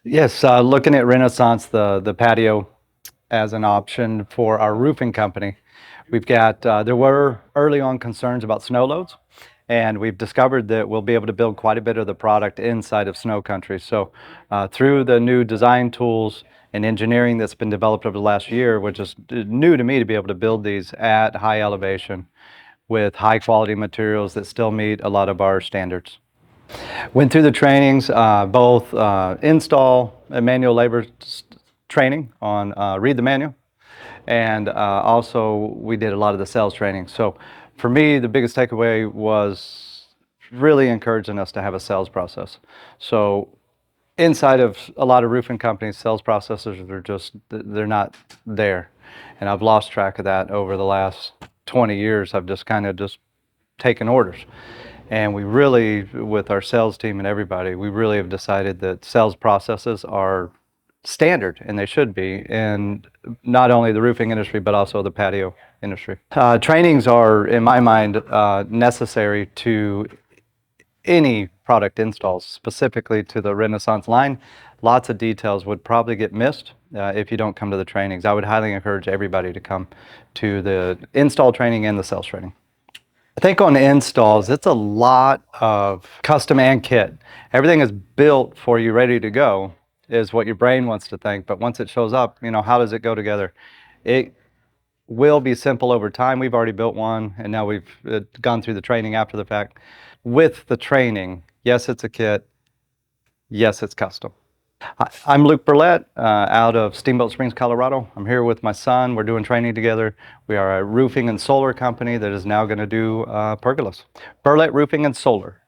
Yes, looking at Renaissance, the patio as an option for our roofing company. We've got, there were early on concerns about snow loads, and we've discovered that we'll be able to build quite a bit of the product inside of snow country. So through the new design tools and engineering that's been developed over the last year, which is new to me to be able to build these at high elevation with high quality materials that still meet a lot of our standards. Went through the trainings, both install and manual labor training on read the manual, and also we did a lot of the sales training. So for me, the biggest takeaway was really encouraging us to have a sales process. So inside of a lot of roofing companies, sales processes are just, they're not there. And I've lost track of that over the last 20 years. I've just kind of just taken orders. And we really, with our sales team and everybody, we really have decided that sales processes are standard, and they should be, in not only the roofing industry, but also the patio industry. Trainings are, in my mind, necessary to any product installs, specifically to the Renaissance line. Lots of details would probably get missed if you don't come to the trainings. I would highly encourage everybody to come to the install training and the sales training. I think on the installs, it's a lot of custom and kit. Everything is built for you, ready to go, is what your brain wants to think. But once it shows up, you know, how does it go together? It will be simple over time. We've already built one, and now we've gone through the training after the fact. With the training, yes, it's a kit. Yes, it's custom. I'm Luke Burlett out of Steamboat Springs, Colorado. I'm here with my son. We're doing training together. We are a roofing and solar company that is now going to do pergolas. Burlett Roofing and Solar.